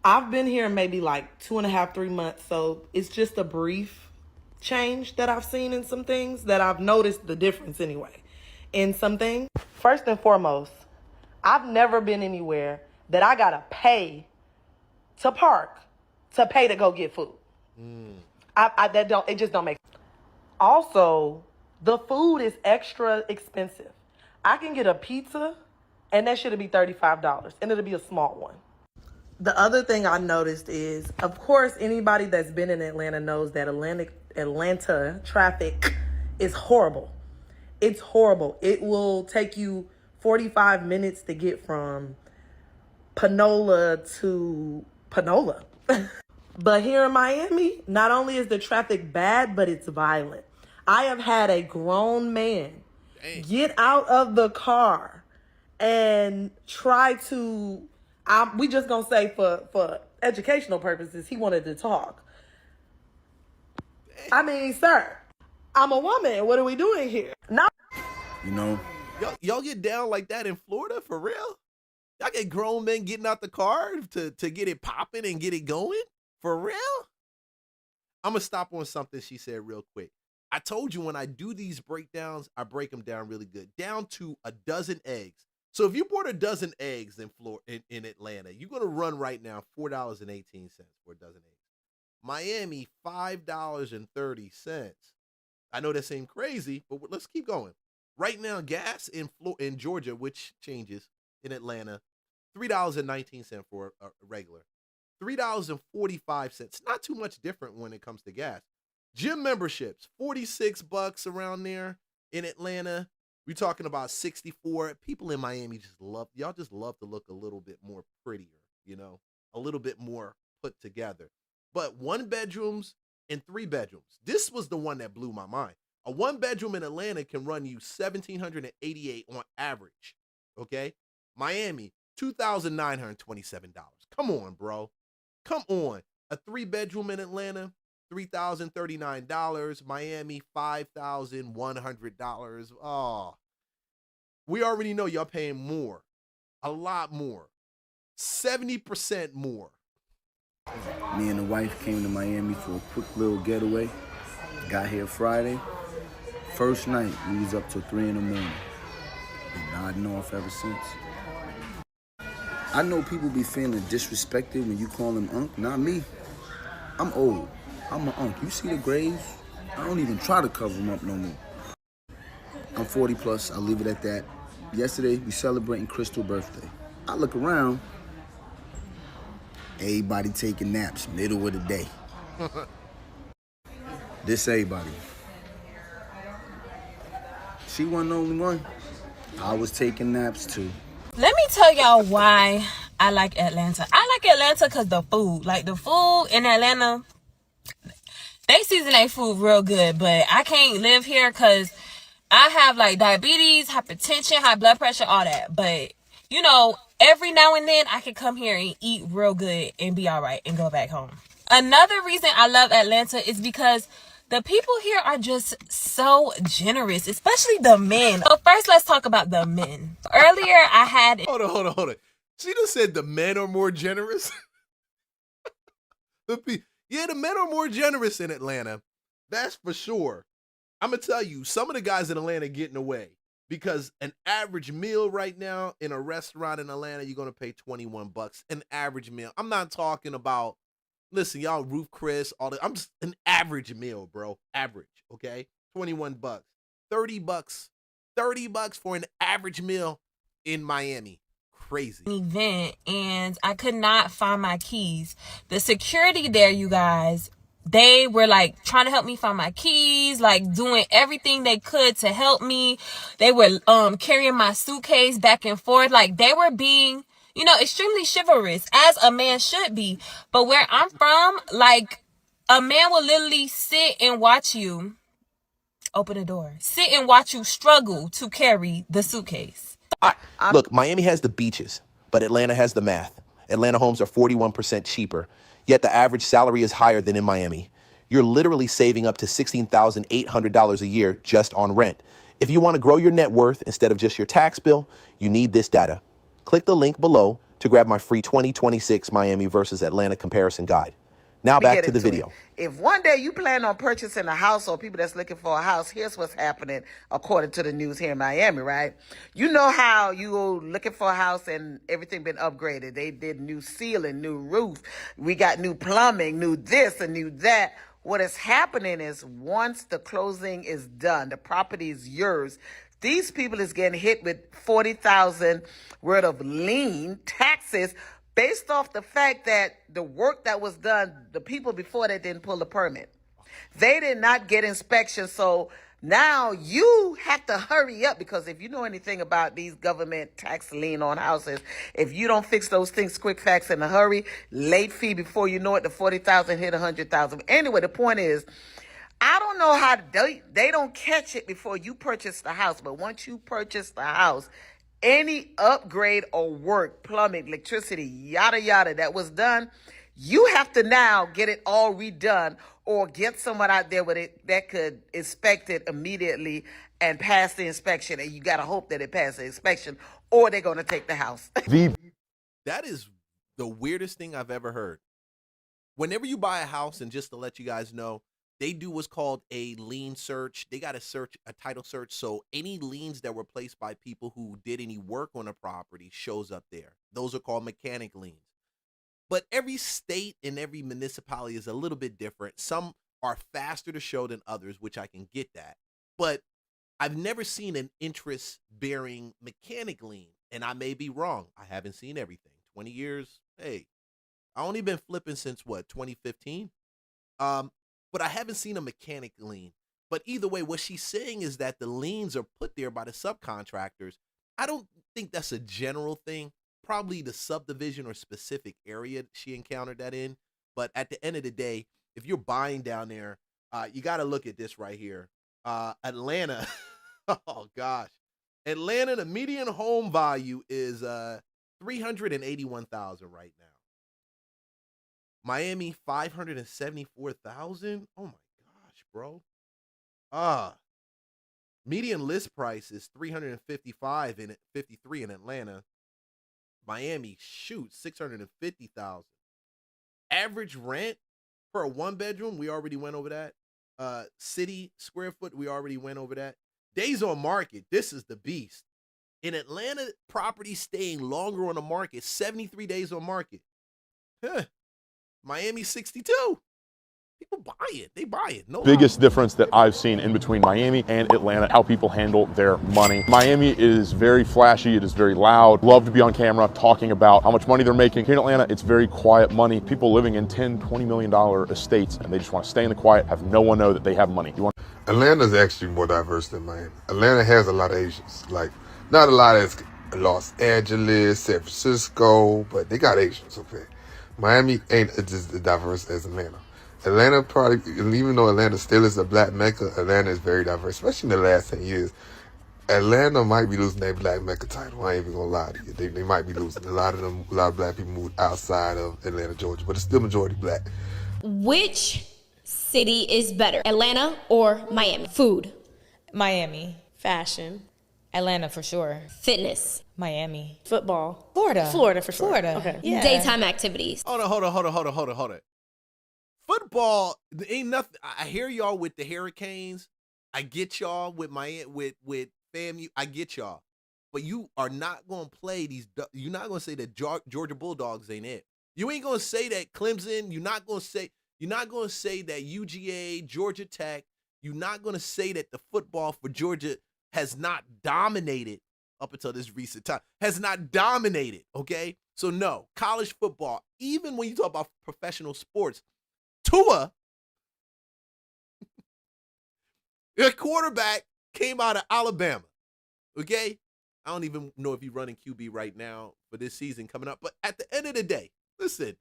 I've been here maybe like 2.5, 3 months, so it's just a brief change that I've seen in some things that I've noticed the difference anyway. In some things, first and foremost, I've never been anywhere that I gotta pay to park, to pay to go get food. It just don't make sense. Also, the food is extra expensive. I can get a pizza and that should be $35 and it'll be a small one. The other thing I noticed is, of course, anybody that's been in Atlanta knows that Atlanta traffic is horrible. It's horrible. It will take you 45 minutes to get from Panola to Panola. But here in Miami, not only is the traffic bad, but it's violent. I have had a grown man get out of the car and try to, we just gonna say for educational purposes, he wanted to talk. I mean, sir, I'm a woman. What are we doing here? No. You know, y'all get down like that in Florida for real? Y'all get grown men getting out the car to get it popping and get it going for real? I'm gonna stop on something she said real quick. I told you when I do these breakdowns, I break them down really good, down to a dozen eggs. So if you bought a dozen eggs in Atlanta, you're gonna run right now $4.18 for a dozen eggs. Miami, $5.30. I know that seemed crazy, but let's keep going. Right now, gas in Georgia, which changes in Atlanta, $3.19 for a regular. $3.45. Not too much different when it comes to gas. Gym memberships, $46 around there in Atlanta. We're talking about 64. People in Miami y'all just love to look a little bit more prettier, a little bit more put together. But 1 bedrooms and 3 bedrooms. This was the one that blew my mind. A 1 bedroom in Atlanta can run you $1,788 on average. Okay? Miami, $2,927. Come on, bro. Come on. A 3 bedroom in Atlanta, $3,039. Miami, $5,100. Oh. We already know y'all paying more. A lot more. 70% more. me and the wife came to Miami for a quick little getaway. Got here Friday. First night, we was up till 3 in the morning. Been nodding off ever since. I know people be feeling disrespected when you call them unk. Not me. I'm old. I'm an unk. You see the graves? I don't even try to cover them up no more. I'm 40 plus. I'll leave it at that. Yesterday, we celebrating Crystal's birthday. I look around. Everybody taking naps, middle of the day. This everybody. She wasn't the only one. I was taking naps too. Let me tell y'all why I like Atlanta. I like Atlanta because the food. Like, the food in Atlanta, they season their food real good. But I can't live here because I have, like, diabetes, hypertension, high blood pressure, all that. But, you know, every now and then I can come here and eat real good and be all right and go back home. Another reason I love Atlanta is because the people here are just so generous, especially the men. So first, let's talk about the men. Earlier, I had... Hold on. She just said the men are more generous? The men are more generous in Atlanta. That's for sure. I'm going to tell you, some of the guys in Atlanta getting away because an average meal right now in a restaurant in Atlanta, you're going to pay $21. An average meal. I'm not talking about... Listen, y'all, Roof Chris, all that. I'm just an average meal, bro. Average, okay? $21. $30. $30 for an average meal in Miami. Crazy. Event, and I could not find my keys. The security there, you guys, they were like trying to help me find my keys, like doing everything they could to help me. They were carrying my suitcase back and forth. Like, they were being, you know, extremely chivalrous, as a man should be. But where I'm from, like, a man will literally sit and watch you open the door. Sit and watch you struggle to carry the suitcase. Look, Miami has the beaches, but Atlanta has the math. Atlanta homes are 41% cheaper, yet the average salary is higher than in Miami. You're literally saving up to $16,800 a year just on rent. If you want to grow your net worth instead of just your tax bill, you need this data. Click the link below to grab my free 2026 Miami versus Atlanta comparison guide. Now back to the video. If one day you plan on purchasing a house or people that's looking for a house, here's what's happening according to the news here in Miami, right? You know how you go looking for a house and everything been upgraded. They did new ceiling, new roof. We got new plumbing, new this and new that. What is happening is once the closing is done, the property is yours, these people is getting hit with $40,000 worth of lien taxes based off the fact that the work that was done, the people before that didn't pull the permit. They did not get inspection. So now you have to hurry up, because if you know anything about these government tax lien on houses, if you don't fix those things quick, fast, in a hurry, late fee before you know it, the 40,000 hit 100,000. Anyway, the point is, I don't know how they don't catch it before you purchase the house, but once you purchase the house, any upgrade or work, plumbing, electricity, yada, yada, that was done, you have to now get it all redone or get someone out there with it that could inspect it immediately and pass the inspection. And you got to hope that it passes the inspection or they're going to take the house. That is the weirdest thing I've ever heard. Whenever you buy a house, and just to let you guys know, they do what's called a lien search. They got a title search. So any liens that were placed by people who did any work on a property shows up there. Those are called mechanic liens. But every state and every municipality is a little bit different. Some are faster to show than others, which I can get that. But I've never seen an interest-bearing mechanic lien. And I may be wrong. I haven't seen everything. 20 years, hey, I only been flipping since, 2015? But I haven't seen a mechanic lien. But either way, what she's saying is that the liens are put there by the subcontractors. I don't think that's a general thing. Probably the subdivision or specific area she encountered that in. But at the end of the day, if you're buying down there, you got to look at this right here. Atlanta, oh gosh. Atlanta, the median home value is $381,000 right now. Miami, $574,000. Oh my gosh, bro. Median list price is $355 and $53 in Atlanta. Miami, shoot, $650,000. Average rent for a one bedroom, we already went over that. City square foot, we already went over that. Days on market, this is the beast. In Atlanta, property staying longer on the market, 73 days on market. Huh. Miami, 62. People buy it. They buy it. No biggest difference that I've seen in between Miami and Atlanta, how people handle their money. Miami is very flashy. It is very loud. Love to be on camera talking about how much money they're making. Here in Atlanta, it's very quiet money. People living in $10, $20 million estates, and they just want to stay in the quiet, have no one know that they have money. Atlanta's actually more diverse than Miami. Atlanta has a lot of Asians. Like, not a lot as Los Angeles, San Francisco, but they got Asians, okay? Miami ain't just as diverse as Atlanta. Atlanta probably, even though Atlanta still is a black mecca, Atlanta is very diverse, especially in the last 10 years. Atlanta might be losing their black mecca title. I ain't even gonna lie to you. They might be losing. A lot of black people moved outside of Atlanta, Georgia, but it's still majority black. Which city is better, Atlanta or Miami? Food. Miami. Fashion. Atlanta for sure. Fitness. Miami. Football. Florida. Florida for sure. Florida. Okay. Yeah. Daytime activities. Hold on. Football, ain't nothing. I hear y'all with the Hurricanes. I get y'all with with FAMU. I get y'all. But you are not going to play these. You're not going to say that Georgia Bulldogs ain't it. You ain't going to say that Clemson. You're not going to say that UGA, Georgia Tech. You're not going to say that the football for Georgia has not dominated up until this recent time. Has not dominated, okay? So no, college football, even when you talk about professional sports, Tua, their quarterback came out of Alabama, okay? I don't even know if he's running QB right now for this season coming up. But at the end of the day, listen,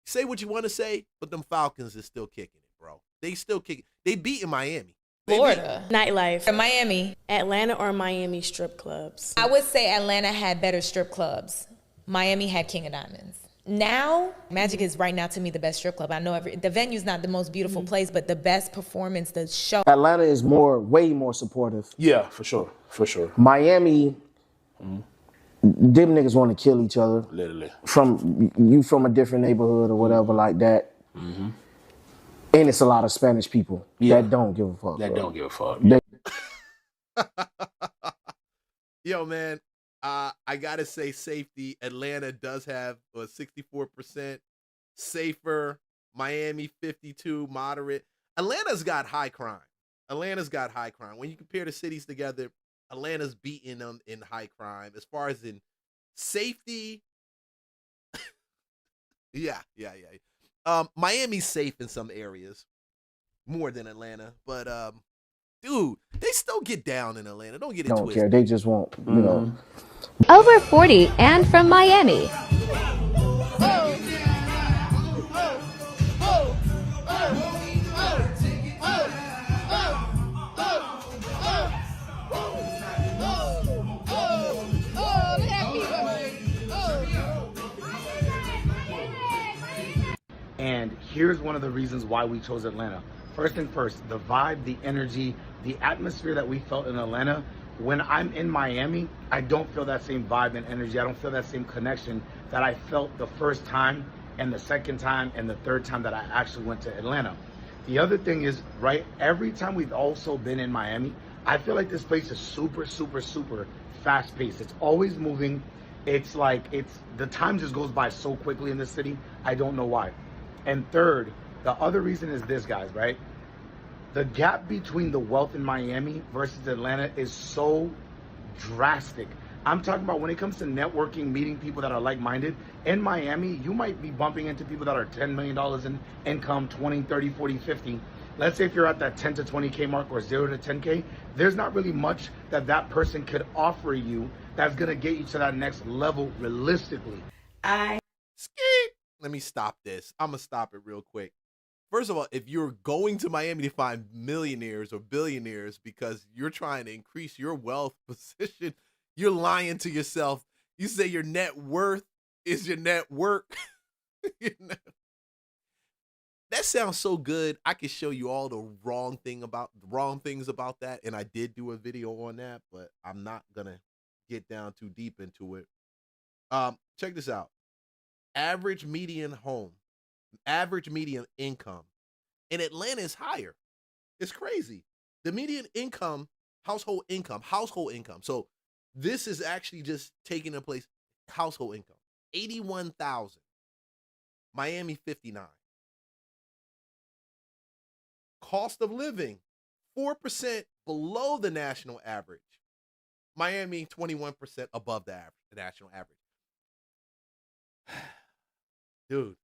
say what you want to say, but them Falcons is still kicking it, bro. They still kicking. They beat in Miami. Florida. Nightlife. Miami. Atlanta or Miami strip clubs? I would say Atlanta had better strip clubs. Miami had King of Diamonds. Now, Magic is right now to me the best strip club. I know the venue's not the most beautiful place, but the best performance, the show. Atlanta is way more supportive. Yeah, for sure. Miami, them niggas want to kill each other. Literally. From a different neighborhood or whatever like that. Mm-hmm. And it's a lot of Spanish people that don't give a fuck. Don't give a fuck. Yo, man, I gotta say safety. Atlanta does have a 64% safer. Miami 52 moderate. Atlanta's got high crime. When you compare the cities together, Atlanta's beating them in high crime. As far as in safety, yeah. Miami's safe in some areas more than Atlanta, but dude, they still get down in Atlanta. Don't get it twisted. Don't care. They just won't, you know. Over 40 and from Miami. And here's one of the reasons why we chose Atlanta. First and first, the vibe, the energy, the atmosphere that we felt in Atlanta. When I'm in Miami, I don't feel that same vibe and energy. I don't feel that same connection that I felt the first time and the second time and the third time that I actually went to Atlanta. The other thing is, right, every time we've also been in Miami, I feel like this place is super, super, super fast paced. It's always moving. It's like, the time just goes by so quickly in this city. I don't know why. And third, the other reason is this, guys, right? The gap between the wealth in Miami versus Atlanta is so drastic. I'm talking about when it comes to networking, meeting people that are like-minded. In Miami, you might be bumping into people that are $10 million in income, 20, 30, 40, 50. Let's say if you're at that 10 to 20K mark or 0 to 10K, there's not really much that person could offer you that's gonna get you to that next level realistically. Let me stop this. I'm gonna stop it real quick. First of all, if you're going to Miami to find millionaires or billionaires because you're trying to increase your wealth position, you're lying to yourself. You say your net worth is your net worth. You know? That sounds so good. I could show you all the wrong things about that, and I did do a video on that, but I'm not gonna get down too deep into it. Check this out. Average median income in Atlanta is higher. It's crazy. The median income, household income. So this is actually just taking a place. Household income, 81,000. Miami, 59. Cost of living, 4% below the national average. Miami, 21% above the national average. Dude.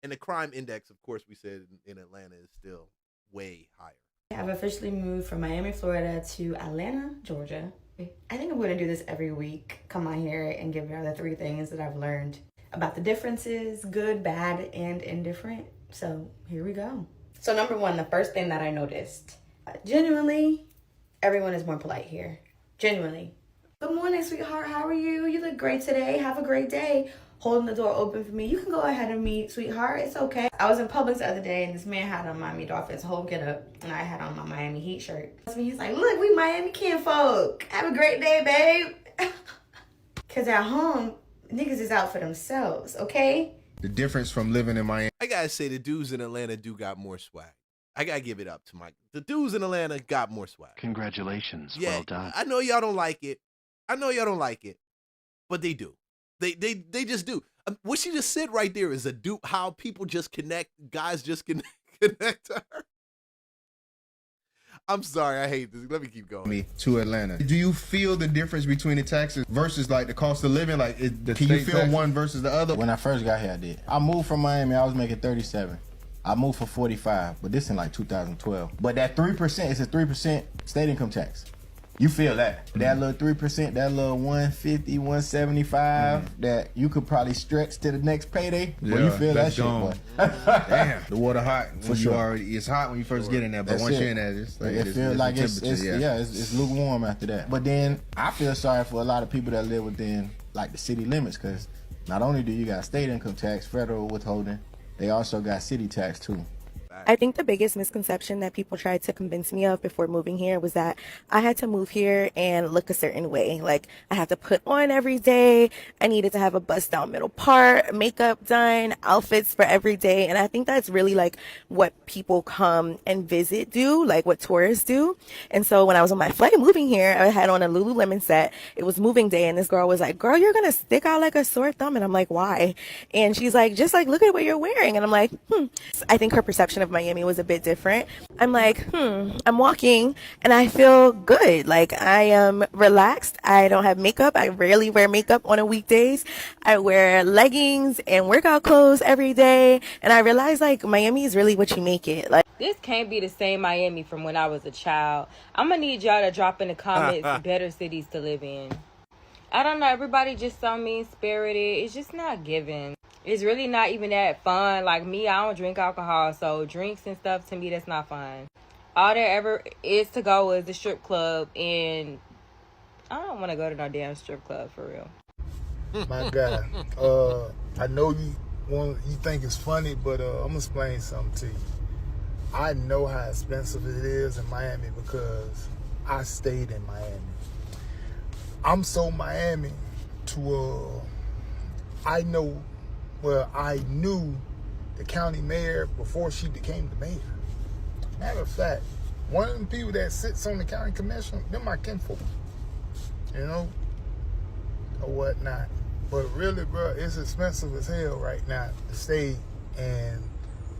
And the crime index, of course, we said in Atlanta is still way higher. I've officially moved from Miami, Florida to Atlanta, Georgia. I think I'm going to do this every week. Come on here and give you the 3 things that I've learned about the differences, good, bad, and indifferent. So here we go. So number 1, the first thing that I noticed, genuinely, everyone is more polite here. Genuinely. Good morning, sweetheart. How are you? You look great today. Have a great day. Holding the door open for me. You can go ahead and meet, sweetheart. It's okay. I was in Publix the other day and this man had on Miami Dolphins whole get up and I had on my Miami Heat shirt. So he's like, look, we Miami kinfolk. Have a great day, babe. Cause at home, niggas is out for themselves, okay? The difference from living in Miami. I gotta say the dudes in Atlanta do got more swag. I gotta give it up to Mike. The dudes in Atlanta got more swag. Congratulations. Yeah, well done. I know y'all don't like it. But they do. They just do. What she just said right there is how people just connect, guys just connect to her. I'm sorry, I hate this. Let me keep going. To Atlanta. Do you feel the difference between the taxes versus like the cost of living? Like, can you feel one versus the other? When I first got here, I did. I moved from Miami, I was making 37. I moved for 45, but this in like 2012. But that 3%, it's a 3% state income tax. You feel that. That little 3%, that little 150, 175, that you could probably stretch to the next payday. But you feel that shit, boy. Damn. The water hot. For sure. It's hot when you first get in there, but once you're in there, it feels like it's lukewarm after that. But then I feel sorry for a lot of people that live within like the city limits, because not only do you got state income tax, federal withholding, they also got city tax too. I think the biggest misconception that people tried to convince me of before moving here was that I had to move here and look a certain way. Like, I had to put on every day. I needed to have a bust down middle part, makeup done, outfits for every day. And I think that's really like what people come and visit do, like what tourists do. And so when I was on my flight moving here, I had on a Lululemon set. It was moving day, and this girl was like, "Girl, you're gonna stick out like a sore thumb." And I'm like, "Why?" And she's like, "Just like, look at what you're wearing." And I'm like, I think her perception of Miami was a bit different. I'm like, I'm walking and I feel good. Like, I am relaxed. I don't have makeup. I rarely wear makeup on a weekdays. I wear leggings and workout clothes every day. And I realize, like, Miami is really what you make it. Like, this can't be the same Miami from when I was a child. I'm gonna need y'all to drop in the comments better cities to live in. I don't know, everybody just so mean-spirited. It's just not given. It's really not even that fun. Like me, I don't drink alcohol, so drinks and stuff, to me, that's not fun. All there ever is to go is the strip club, and I don't want to go to no damn strip club for real. My God, I know you think it's funny, but I'm gonna explain something to you. I know how expensive it is in Miami because I stayed in Miami. I'm so Miami to I knew the county mayor before she became the mayor. Matter of fact, one of them people that sits on the county commission, they're my kinfolk, you know, or whatnot. But really, bro, it's expensive as hell right now to stay in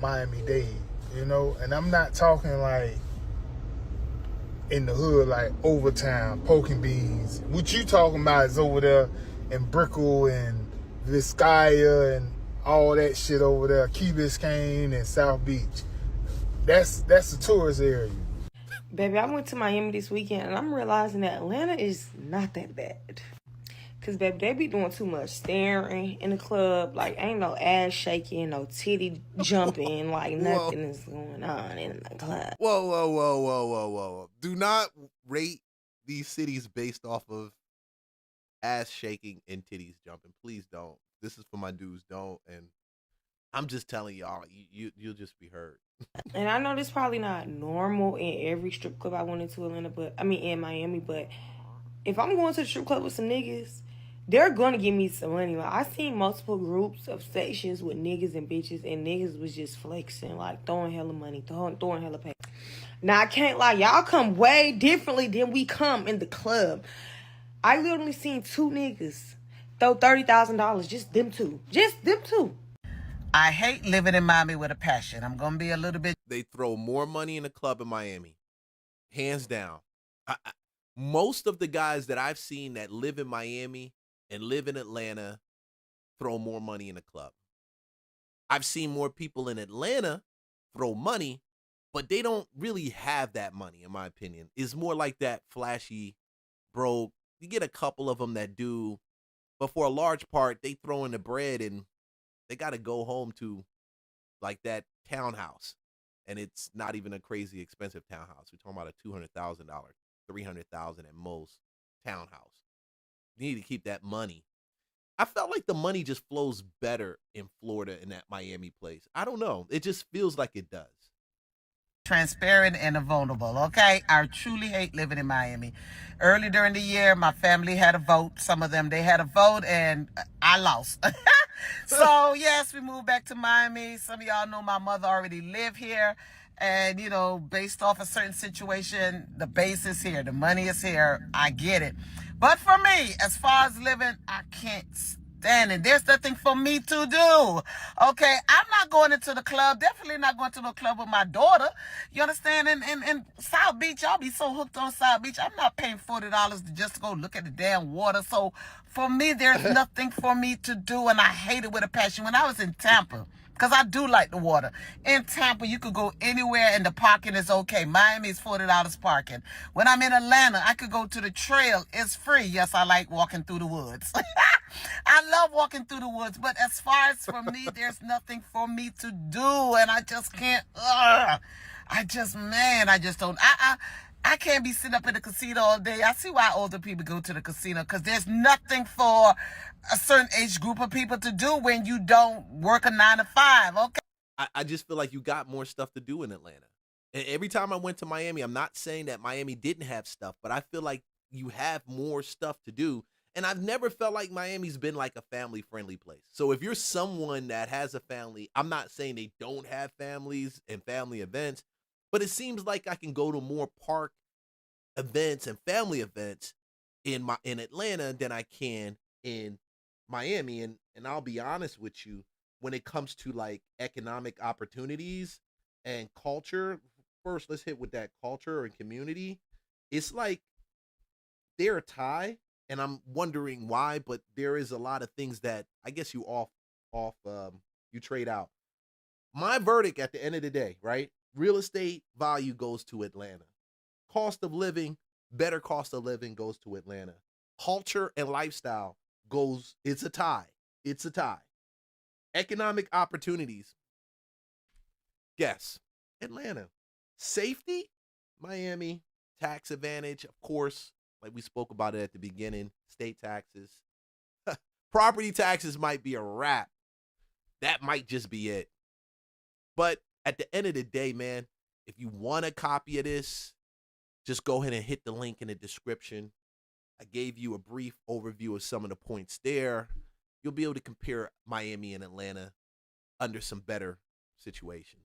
Miami-Dade, you know. And I'm not talking like in the hood, like Overtown, Poking Beans. What you talking about is over there in Brickell and Vizcaya and all that shit over there, Key Biscayne and South Beach. That's the tourist area. Baby, I went to Miami this weekend, and I'm realizing that Atlanta is not that bad. Because, baby, they be doing too much staring in the club. Like, ain't no ass shaking, no titty jumping. Like, nothing is going on in the club. Whoa. Do not rate these cities based off of ass shaking and titties jumping. Please don't. This is for my dudes. Don't. And I'm just telling y'all, you'll just be hurt. And I know this probably not normal in every strip club I went into in Miami, but if I'm going to the strip club with some niggas, they're going to give me some money. Like, I seen multiple groups of stations with niggas and bitches, and niggas was just flexing, like throwing hella money, throwing hella pay. Now, I can't lie, y'all come way differently than we come in the club. I literally seen two niggas throw $30,000, just them two. I hate living in Miami with a passion. I'm going to be a little bit. They throw more money in a club in Miami. Hands down. Most of the guys that I've seen that live in Miami and live in Atlanta throw more money in a club. I've seen more people in Atlanta throw money, but they don't really have that money, in my opinion. It's more like that flashy, broke. You get a couple of them that do, but for a large part, they throw in the bread and they got to go home to like that townhouse. And it's not even a crazy expensive townhouse. We're talking about a $200,000, $300,000 at most townhouse. You need to keep that money. I felt like the money just flows better in Florida in that Miami place. I don't know. It just feels like it does. Transparent and vulnerable, okay? I truly hate living in Miami. Early during the year, my family had a vote. Some of them, they had a vote, and I lost. So, yes, we moved back to Miami. Some of y'all know my mother already lived here. And, you know, based off a certain situation, the base is here. The money is here. I get it. But for me, as far as living, I can't stand it. There's nothing for me to do. Okay, I'm not going into the club. Definitely not going to the club with my daughter. You understand? In South Beach, y'all be so hooked on South Beach. I'm not paying $40 just to go look at the damn water. So for me, there's nothing for me to do, and I hate it with a passion. When I was in Tampa, because I do like the water. In Tampa, you could go anywhere and the parking is okay. Miami is $40 parking. When I'm in Atlanta, I could go to the trail. It's free. Yes, I like walking through the woods. I love walking through the woods. But as far as for me, there's nothing for me to do. And I just can't. I just don't. I can't be sitting up in the casino all day. I see why older people go to the casino, because there's nothing for a certain age group of people to do when you don't work a 9 to 5, okay? I just feel like you got more stuff to do in Atlanta. And every time I went to Miami, I'm not saying that Miami didn't have stuff, but I feel like you have more stuff to do. And I've never felt like Miami's been like a family-friendly place. So if you're someone that has a family, I'm not saying they don't have families and family events, but it seems like I can go to more park events and family events in Atlanta than I can in Miami. And I'll be honest with you, when it comes to like economic opportunities and culture, first let's hit with that culture and community. It's like they're a tie, and I'm wondering why, but there is a lot of things that I guess you you trade out. My verdict at the end of the day, right? Real estate value goes to Atlanta. Cost of living, better cost of living goes to Atlanta. Culture and lifestyle it's a tie. It's a tie. Economic opportunities, guess, Atlanta. Safety, Miami. Tax advantage, of course, like we spoke about it at the beginning, state taxes. Property taxes might be a wrap. That might just be it. But at the end of the day, man, if you want a copy of this, just go ahead and hit the link in the description. I gave you a brief overview of some of the points there. You'll be able to compare Miami and Atlanta under some better situations.